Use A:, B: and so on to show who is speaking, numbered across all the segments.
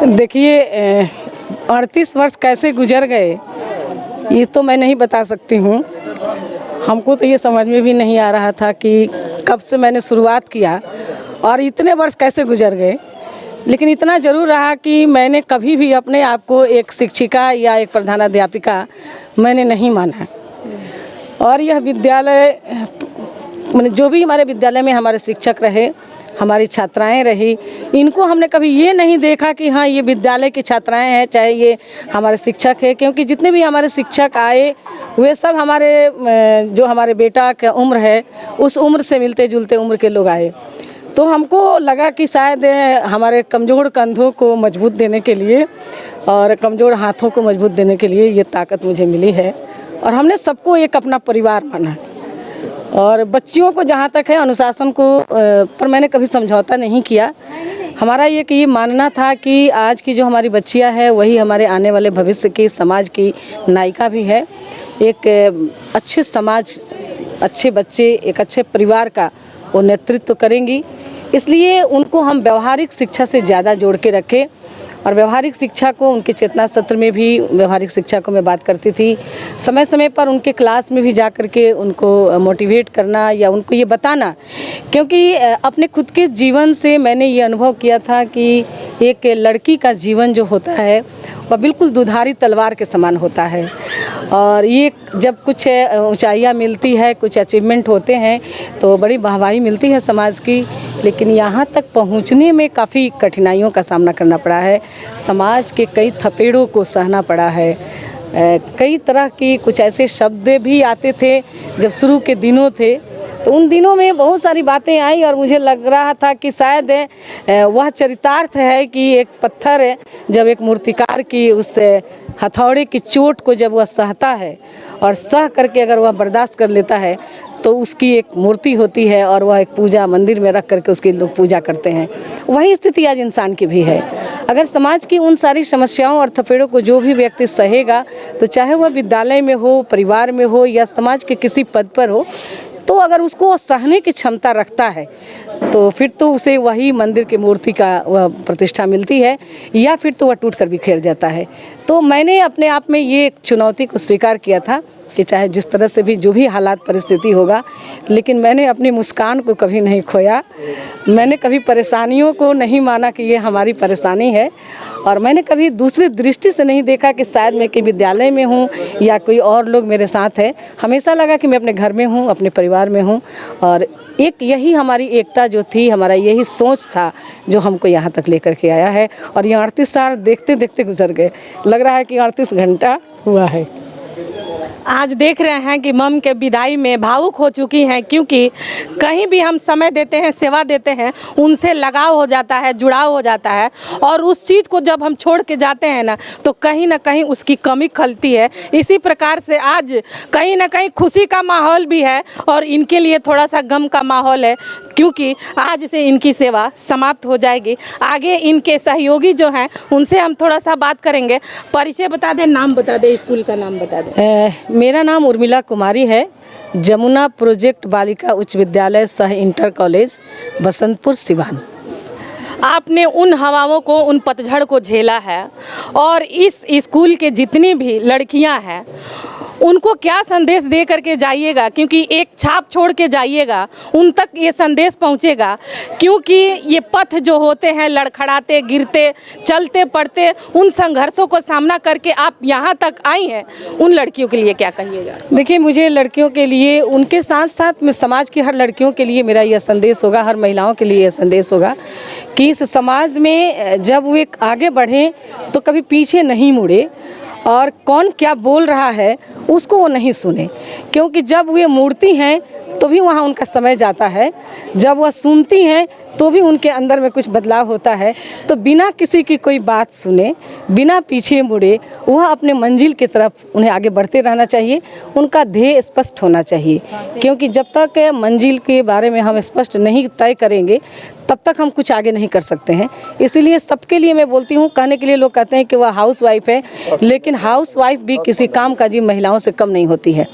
A: देखिए 38 वर्ष कैसे गुजर गए ये तो मैं नहीं बता सकती हूँ। हमको तो ये समझ में भी नहीं आ रहा था कि कब से मैंने शुरुआत किया और इतने वर्ष कैसे गुजर गए। लेकिन इतना ज़रूर रहा कि मैंने कभी भी अपने आप को एक शिक्षिका या एक प्रधानाध्यापिका मैंने नहीं माना। और यह विद्यालय मैंने जो भी हमारे विद्यालय में हमारे शिक्षक रहे, हमारी छात्राएं रही, इनको हमने कभी ये नहीं देखा कि हाँ ये विद्यालय की छात्राएं हैं, चाहे ये हमारे शिक्षक है। क्योंकि जितने भी हमारे शिक्षक आए वे सब हमारे जो हमारे बेटा का उम्र है उस उम्र से मिलते जुलते उम्र के लोग आए। तो हमको लगा कि शायद हमारे कमज़ोर कंधों को मजबूत देने के लिए और कमज़ोर हाथों को मजबूत देने के लिए ये ताकत मुझे मिली है। और हमने सबको एक अपना परिवार माना। और बच्चियों को जहाँ तक है अनुशासन को पर मैंने कभी समझौता नहीं किया। हमारा ये मानना था कि आज की जो हमारी बच्चियाँ हैं वही हमारे आने वाले भविष्य की समाज की नायिका भी है। एक अच्छे समाज, अच्छे बच्चे, एक अच्छे परिवार का वो नेतृत्व करेंगी। इसलिए उनको हम व्यवहारिक शिक्षा से ज़्यादा जोड़ के रखें। और व्यवहारिक शिक्षा को उनके चेतना सत्र में भी व्यवहारिक शिक्षा को मैं बात करती थी। समय समय पर उनके क्लास में भी जा कर के उनको मोटिवेट करना या उनको ये बताना, क्योंकि अपने खुद के जीवन से मैंने ये अनुभव किया था कि एक लड़की का जीवन जो होता है वह बिल्कुल दुधारी तलवार के समान होता है। और ये जब कुछ ऊंचाइयां मिलती है, कुछ अचीवमेंट होते हैं तो बड़ी वाहवाही मिलती है समाज की। लेकिन यहाँ तक पहुँचने में काफ़ी कठिनाइयों का सामना करना पड़ा है। समाज के कई थपेड़ों को सहना पड़ा है। कई तरह की कुछ ऐसे शब्द भी आते थे जब शुरू के दिनों थे, तो उन दिनों में बहुत सारी बातें आई और मुझे लग रहा था कि शायद वह चरितार्थ है कि एक पत्थर जब एक मूर्तिकार की उस हथौड़े की चोट को जब वह सहता है और सह करके अगर वह बर्दाश्त कर लेता है तो उसकी एक मूर्ति होती है और वह एक पूजा मंदिर में रख करके उसकी लोग पूजा करते हैं। वही स्थिति आज इंसान की भी है। अगर समाज की उन सारी समस्याओं और थपेड़ों को जो भी व्यक्ति सहेगा, तो चाहे वह विद्यालय में हो, परिवार में हो या समाज के किसी पद पर हो, तो अगर उसको सहने की क्षमता रखता है तो फिर तो उसे वही मंदिर की मूर्ति का वह प्रतिष्ठा मिलती है, या फिर तो वह टूट कर बिखेर जाता है। तो मैंने अपने आप में ये चुनौती को स्वीकार किया था कि चाहे जिस तरह से भी जो भी हालात परिस्थिति होगा, लेकिन मैंने अपनी मुस्कान को कभी नहीं खोया। मैंने कभी परेशानियों को नहीं माना कि ये हमारी परेशानी है। और मैंने कभी दूसरी दृष्टि से नहीं देखा कि शायद मैं कि विद्यालय में हूँ या कोई और लोग मेरे साथ है। हमेशा लगा कि मैं अपने घर में हूँ, अपने परिवार में हूँ। और एक यही हमारी एकता जो थी, हमारा यही सोच था जो हमको यहाँ तक लेकर के आया है। और ये 38 साल देखते देखते गुजर गए। लग रहा है कि 38 घंटा हुआ है।
B: आज देख रहे हैं कि मम के विदाई में भावुक हो चुकी हैं, क्योंकि कहीं भी हम समय देते हैं, सेवा देते हैं, उनसे लगाव हो जाता है, जुड़ाव हो जाता है। और उस चीज़ को जब हम छोड़ के जाते हैं ना कहीं उसकी कमी खलती है। इसी प्रकार से आज कहीं ना कहीं खुशी का माहौल भी है और इनके लिए थोड़ा सा गम का माहौल है, क्योंकि आज से इनकी सेवा समाप्त हो जाएगी। आगे इनके सहयोगी जो हैं उनसे हम थोड़ा सा बात करेंगे। परिचय बता दें, नाम बता दें, स्कूल का नाम बता दें।
A: मेरा नाम उर्मिला कुमारी है। जमुना प्रोजेक्ट बालिका उच्च विद्यालय सह इंटर कॉलेज बसंतपुर सिवान।
B: आपने उन हवाओं को, उन पतझड़ को झेला है और इस स्कूल के जितनी भी लड़कियां हैं उनको क्या संदेश दे करके जाइएगा, क्योंकि एक छाप छोड़ के जाइएगा, उन तक ये संदेश पहुंचेगा। क्योंकि ये पथ जो होते हैं लड़खड़ाते, गिरते, चलते पड़ते, उन संघर्षों को सामना करके आप यहाँ तक आई हैं, उन लड़कियों के लिए क्या कहिएगा?
A: देखिए, मुझे लड़कियों के लिए, उनके साथ साथ में समाज की हर लड़कियों के लिए मेरा यह संदेश होगा, हर महिलाओं के लिए यह संदेश होगा कि इस समाज में जब वो एक आगे बढ़ें तो कभी पीछे नहीं मुड़े और कौन क्या बोल रहा है उसको वो नहीं सुने। क्योंकि जब वे मुड़ती हैं तो भी वहाँ उनका समय जाता है, जब वह सुनती हैं तो भी उनके अंदर में कुछ बदलाव होता है। तो बिना किसी की कोई बात सुने, बिना पीछे मुड़े वह अपने मंजिल की तरफ उन्हें आगे बढ़ते रहना चाहिए। उनका ध्येय स्पष्ट होना चाहिए, क्योंकि जब तक मंजिल के बारे में हम स्पष्ट नहीं तय करेंगे तब तक हम कुछ आगे नहीं कर सकते हैं। इसीलिए सबके लिए मैं बोलती हूँ, कहने के लिए लोग कहते हैं कि वह हाउस वाइफ है, लेकिन हाउस वाइफ भी किसी काम काजी महिलाओं से कम नहीं होती है।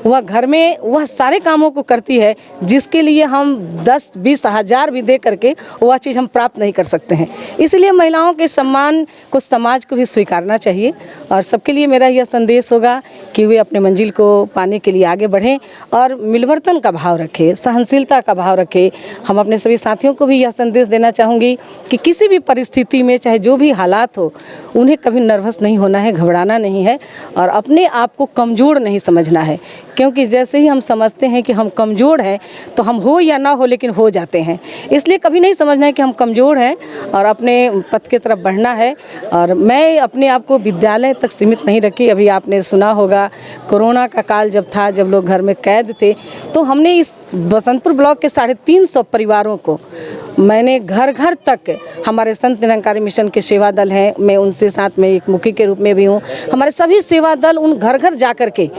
A: वह घर में वह सारे कामों को करती है जिसके लिए हम 10-20 हज़ार भी दे करके वह चीज़ हम प्राप्त नहीं कर सकते हैं। इसलिए महिलाओं के सम्मान को समाज को भी स्वीकारना चाहिए और सबके लिए मेरा यह संदेश होगा कि वे अपने मंजिल को पाने के लिए आगे बढ़ें और मिलवर्तन का भाव रखें, सहनशीलता का भाव रखें। हम अपने सभी साथियों को भी यह संदेश देना चाहूँगी कि किसी भी परिस्थिति में चाहे जो भी हालात हो, उन्हें कभी नर्वस नहीं होना है, घबराना नहीं है और अपने आप को कमज़ोर नहीं समझना है, क्योंकि जैसे ही हम समझते हैं कि हम कमज़ोर हैं तो हम हो या ना हो लेकिन हो जाते हैं। इसलिए कभी नहीं समझना है कि हम कमज़ोर हैं और अपने पथ की तरफ बढ़ना है। और मैं अपने आप को विद्यालय तक सीमित नहीं रखी। अभी आपने सुना होगा कोरोना का काल जब था, जब लोग घर में कैद थे, तो हमने इस बसंतपुर ब्लॉक के 350 परिवारों को मैंने घर घर तक, हमारे संत निरंकारी मिशन के सेवा दल हैं, मैं उनसे साथ में एक मुखी के रूप में भी हूँ, हमारे सभी सेवा दल उन घर घर जा कर के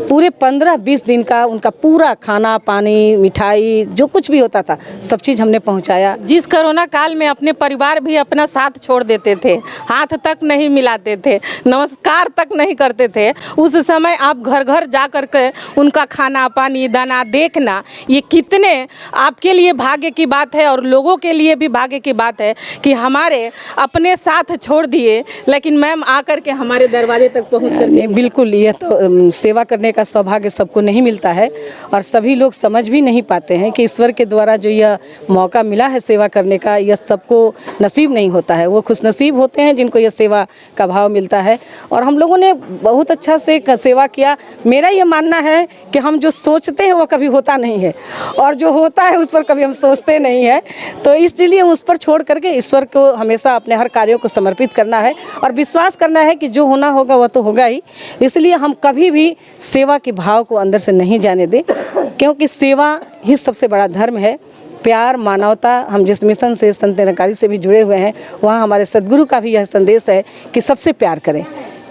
A: पूरे 15-20 दिन का उनका पूरा खाना पानी मिठाई जो कुछ भी होता था सब चीज़ हमने पहुँचाया।
B: जिस कोरोना काल में अपने परिवार भी अपना साथ छोड़ देते थे, हाथ तक नहीं मिलाते थे, नमस्कार तक नहीं करते थे, उस समय आप घर घर जा कर के उनका खाना पानी दाना देखना, ये कितने आपके लिए भाग्य की बात है और लोगों के लिए भी भाग्य की बात है कि हमारे अपने साथ छोड़ दिए, लेकिन मैम आकर के हमारे दरवाजे तक पहुँच कर।
A: बिल्कुल, ये तो सेवा करने का सौभाग्य सबको नहीं मिलता है और सभी लोग समझ भी नहीं पाते हैं कि ईश्वर के द्वारा जो यह मौका मिला है सेवा करने का, यह सबको नसीब नहीं होता है। वो खुशनसीब होते हैं जिनको यह सेवा का भाव मिलता है और हम लोगों ने बहुत अच्छा से सेवा किया। मेरा ये मानना है कि हम जो सोचते हैं वो कभी होता नहीं है और जो होता है उस पर कभी हम सोचते नहीं हैं, तो इसलिए उस पर छोड़ करके ईश्वर को हमेशा अपने हर कार्यों को समर्पित करना है और विश्वास करना है कि जो होना होगा वह तो होगा ही। इसलिए हम कभी भी सेवा के भाव को अंदर से नहीं जाने दें, क्योंकि सेवा ही सबसे बड़ा धर्म है। प्यार, मानवता, हम जिस मिशन से संत निरंकारी से भी जुड़े हुए हैं वहाँ हमारे सद्गुरु का भी यह संदेश है कि सबसे प्यार करें।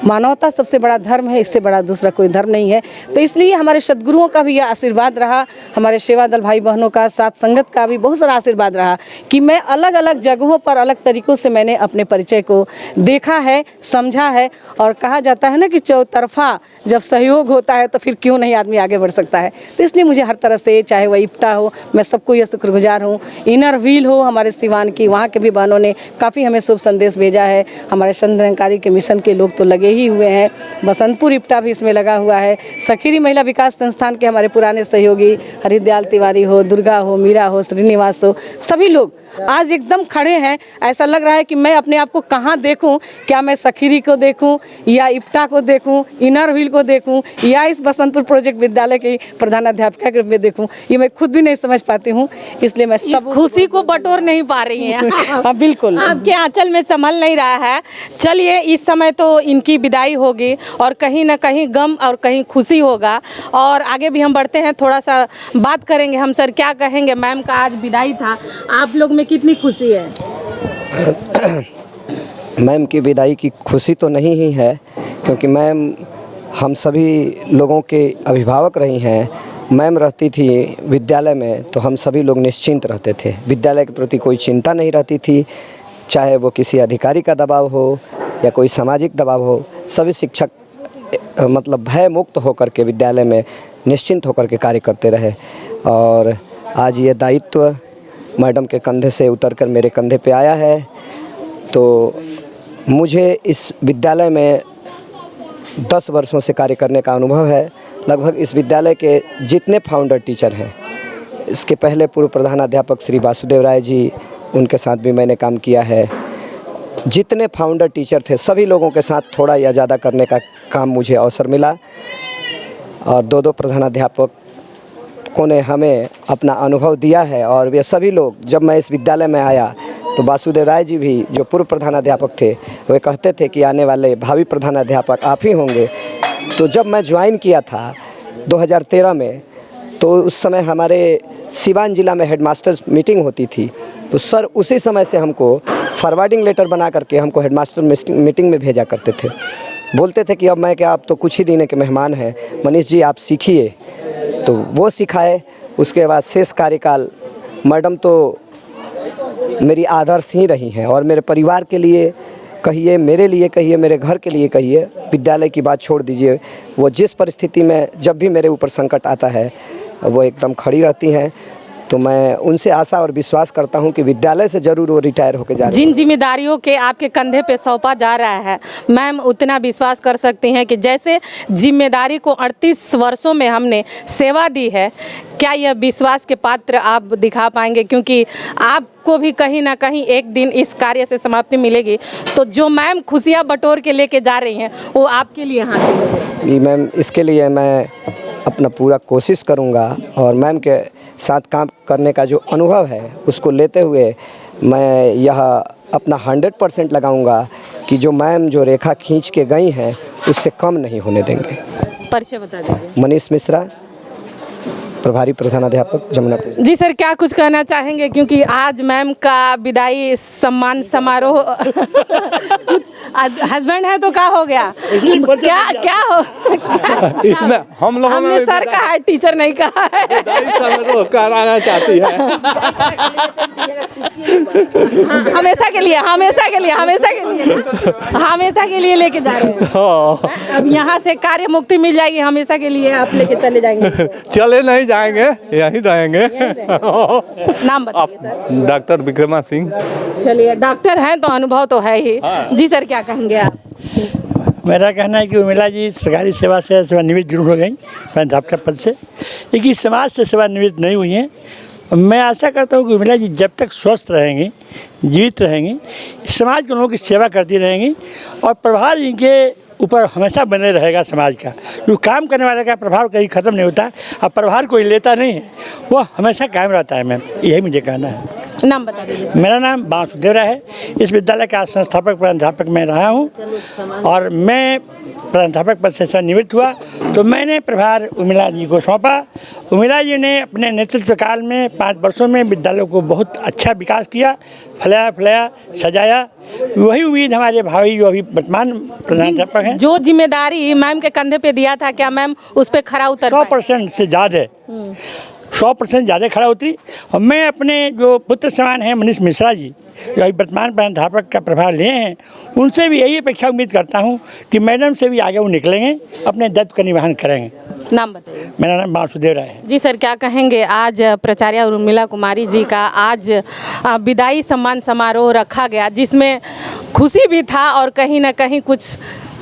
A: मानवता सबसे बड़ा धर्म है, इससे बड़ा दूसरा कोई धर्म नहीं है। तो इसलिए हमारे सद्गुरुओं का भी यह आशीर्वाद रहा, हमारे सेवा दल भाई बहनों का, साथ संगत का भी बहुत सारा आशीर्वाद रहा कि मैं अलग अलग जगहों पर अलग तरीक़ों से मैंने अपने परिचय को देखा है, समझा है। और कहा जाता है ना कि चौतरफा जब सहयोग होता है तो फिर क्यों नहीं आदमी आगे बढ़ सकता है। तो इसलिए मुझे हर तरह से, चाहे वह इप्टा हो, मैं सबको यह शुक्रगुजार हूँ। इनर व्हील हो हमारे सिवान की, वहाँ के भी बहनों ने काफ़ी हमें शुभ संदेश भेजा है। हमारे संत निरंकारी के मिशन के लोग तो लगे ही हुए हैं, बसंतपुर इप्टा भी इसमें लगा हुआ है। सखीरी महिला विकास संस्थान के हमारे पुराने सहयोगी हरिदयाल तिवारी हो, दुर्गा हो, मीरा हो, श्रीनिवास हो, सभी लोग आज एकदम खड़े हैं। ऐसा लग रहा है कि मैं अपने आप को कहाँ देखूं, क्या मैं सखीरी को देखूं या इप्टा को देखूं, इनर व्हील को देखूं या इस बसंतपुर प्रोजेक्ट विद्यालय की प्रधानाध्यापिका के रूप में देखूं, ये मैं खुद भी नहीं समझ पाती हूं। इसलिए मैं सब
B: खुशी को बटोर नहीं पा रही हैं।
A: हाँ बिल्कुल,
B: आपके आंचल में संभल नहीं रहा है। चलिए, इस समय तो इनकी विदाई होगी और कहीं ना कहीं गम और कहीं खुशी होगा और आगे भी हम बढ़ते हैं, थोड़ा सा बात करेंगे। हम सर क्या कहेंगे, मैम का आज विदाई था, आप लोग में कितनी खुशी है?
C: मैम की विदाई की खुशी तो नहीं ही है, क्योंकि मैम हम सभी लोगों के अभिभावक रही हैं। मैम रहती थी विद्यालय में तो हम सभी लोग निश्चिंत रहते थे, विद्यालय के प्रति कोई चिंता नहीं रहती थी, चाहे वो किसी अधिकारी का दबाव हो या कोई सामाजिक दबाव हो। सभी शिक्षक मतलब भय मुक्त होकर के विद्यालय में निश्चिंत होकर के कार्य करते रहे और आज ये दायित्व मैडम के कंधे से उतरकर मेरे कंधे पे आया है। तो मुझे इस विद्यालय में 10 वर्षों से कार्य करने का अनुभव है। लगभग इस विद्यालय के जितने फाउंडर टीचर हैं, इसके पहले पूर्व प्रधानाध्यापक श्री वासुदेव राय जी, उनके साथ भी मैंने काम किया है। जितने फाउंडर टीचर थे सभी लोगों के साथ थोड़ा या ज़्यादा करने का काम मुझे अवसर मिला और 2-2 प्रधानाध्यापकों ने हमें अपना अनुभव दिया है। और वे सभी लोग, जब मैं इस विद्यालय में आया तो वासुदेव राय जी भी जो पूर्व प्रधानाध्यापक थे, वे कहते थे कि आने वाले भावी प्रधानाध्यापक आप ही होंगे। तो जब मैं ज्वाइन किया था 2013 में, तो उस समय हमारे सिवान जिला में हेडमास्टर्स मीटिंग होती थी, तो सर उसी समय से हमको फॉरवर्डिंग लेटर बना करके हमको हेडमास्टर मीटिंग में भेजा करते थे। बोलते थे कि अब मैं क्या, आप तो कुछ ही दिन के मेहमान हैं, मनीष जी आप सीखिए। तो वो सिखाए। उसके बाद शेष कार्यकाल मैडम तो मेरी आदर्श ही रही हैं और मेरे परिवार के लिए कहिए, मेरे लिए कहिए, मेरे घर के लिए कहिए, विद्यालय की बात छोड़ दीजिए, वो जिस परिस्थिति में जब भी मेरे ऊपर संकट आता है वो एकदम खड़ी रहती हैं। तो मैं उनसे आशा और विश्वास करता हूं कि विद्यालय से ज़रूर वो रिटायर होकर जा रहे हैं।
B: जिन जिम्मेदारियों के आपके कंधे पे सौंपा जा रहा है, मैम उतना विश्वास कर सकती हैं कि जैसे जिम्मेदारी को 38 वर्षों में हमने सेवा दी है, क्या यह विश्वास के पात्र आप दिखा पाएंगे? क्योंकि आपको भी कहीं ना कहीं एक दिन इस कार्य से समाप्ति मिलेगी, तो जो मैम खुशियाँ बटोर के लेके जा रही हैं वो आपके लिए हासिल होगी।
C: जी मैम, इसके लिए मैं अपना पूरा कोशिश करूंगा और मैम के साथ काम करने का जो अनुभव है उसको लेते हुए मैं यह अपना 100% लगाऊंगा कि जो मैम जो रेखा खींच के गई हैं उससे कम नहीं होने देंगे।
B: परिचय बता दीजिए।
C: मनीष मिश्रा, प्रभारी प्रधानाध्यापक जमुनापुर।
B: जी सर, क्या कुछ कहना चाहेंगे? क्योंकि आज मैम का विदाई सम्मान समारोह हस्बैंड है तो क्या हो गया? क्या हो
D: इसमें हम लोगों
B: हमने सर कहा है, टीचर नहीं कहा है।
D: समारोह कराना चाहती है।
B: हमेशा के लिए हमेशा के लिए हमेशा के लिए हमेशा के लिए लेके जा रहे हैं। अब यहाँ से कार्य मुक्ति मिल जाएगी, हमेशा के लिए आप लेके चले जाएंगे।
D: चले नहीं जाएंगे, यहीं रहेंगे।
B: नाम बताइए सर।
D: डॉक्टर विक्रमा सिंह।
B: चलिए, डॉक्टर हैं तो अनुभव तो है ही। जी सर, क्या कहेंगे आप?
E: मेरा कहना है कि उर्मिला जी सरकारी सेवा से सेवानिवृत्त जरूर हो गई प्राध्यापक पद से, लेकिन समाज से सेवानिवृत्त नहीं हुई हैं। मैं आशा करता हूँ कि उर्मिला जी जब तक स्वस्थ रहेंगी, जीवित रहेंगी, समाज के लोगों की सेवा करती रहेंगी और प्रभाव इनके ऊपर हमेशा बने रहेगा। समाज का जो काम करने वाले का प्रभाव कहीं ख़त्म नहीं होता और प्रभाव कोई लेता नहीं है, वो हमेशा कायम रहता है। मैम, यही मुझे कहना है।
B: नाम बता दीजिए।
E: मेरा नाम वासुदेव राय है। इस विद्यालय का संस्थापक प्राध्यापक मैं रहा हूँ और मैं प्राध्यापक पद से निवृत्त हुआ तो मैंने प्रभार उर्मिला जी को सौंपा। उर्मिला जी ने अपने नेतृत्व काल में 5 वर्षों में विद्यालय को बहुत अच्छा विकास किया, फैलाया सजाया। वही उम्मीद हमारे भाई जो अभी वर्तमान प्राध्यापक हैं,
B: जो जिम्मेदारी मैम के कंधे पे दिया था, क्या मैम उस पर खरा उतर
E: 100% से ज़्यादा 100% ज़्यादा खड़ा उतरी। और मैं अपने जो पुत्र समान हैं मनीष मिश्रा जी, जो अभी वर्तमान प्राध्यापक का प्रभार लिए हैं, उनसे भी यही अपेक्षा उम्मीद करता हूं कि मैडम से भी आगे वो निकलेंगे, अपने दायित्व का निर्वहन करेंगे।
B: नाम बताइए।
E: मेरा नाम वासुदेव राय है।
B: जी सर, क्या कहेंगे? आज प्राचार्य उर्मिला कुमारी जी का आज विदाई सम्मान समारोह रखा गया, जिसमें खुशी भी था और कहीं ना कहीं कुछ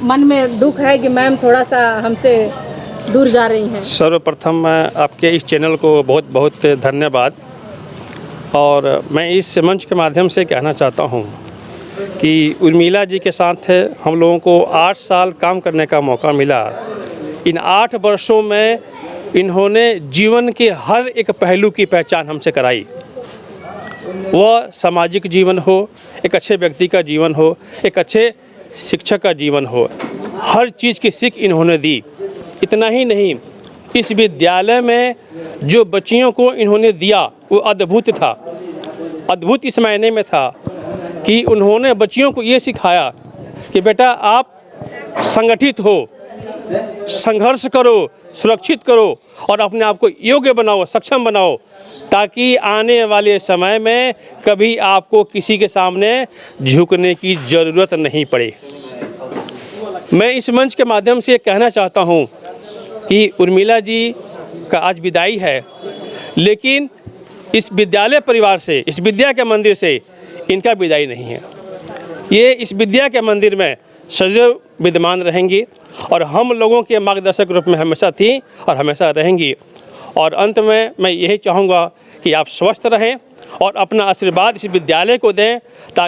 B: मन में दुख है कि मैम थोड़ा सा हमसे दूर जा रही हैं।
F: सर्वप्रथम मैं आपके इस चैनल को बहुत बहुत धन्यवाद, और मैं इस मंच के माध्यम से कहना चाहता हूं कि उर्मिला जी के साथ हम लोगों को 8 साल काम करने का मौका मिला। इन 8 वर्षों में इन्होंने जीवन के हर एक पहलू की पहचान हमसे कराई। वह सामाजिक जीवन हो, एक अच्छे व्यक्ति का जीवन हो, एक अच्छे शिक्षक का जीवन हो, हर चीज़ की सीख इन्होंने दी। इतना ही नहीं, इस विद्यालय में जो बच्चियों को इन्होंने दिया वो अद्भुत था। अद्भुत इस मायने में था कि उन्होंने बच्चियों को ये सिखाया कि बेटा आप संगठित हो, संघर्ष करो, सुरक्षित करो और अपने आप को योग्य बनाओ, सक्षम बनाओ, ताकि आने वाले समय में कभी आपको किसी के सामने झुकने की ज़रूरत नहीं पड़े। मैं इस मंच के माध्यम से कहना चाहता हूँ कि उर्मिला जी का आज विदाई है, लेकिन इस विद्यालय परिवार से, इस विद्या के मंदिर से इनका विदाई नहीं है। ये इस विद्या के मंदिर में सदैव विद्यमान रहेंगी और हम लोगों के मार्गदर्शक रूप में हमेशा थी और हमेशा रहेंगी। और अंत में मैं यही चाहूँगा कि आप स्वस्थ रहें और अपना आशीर्वाद इस विद्यालय को दें, ताकि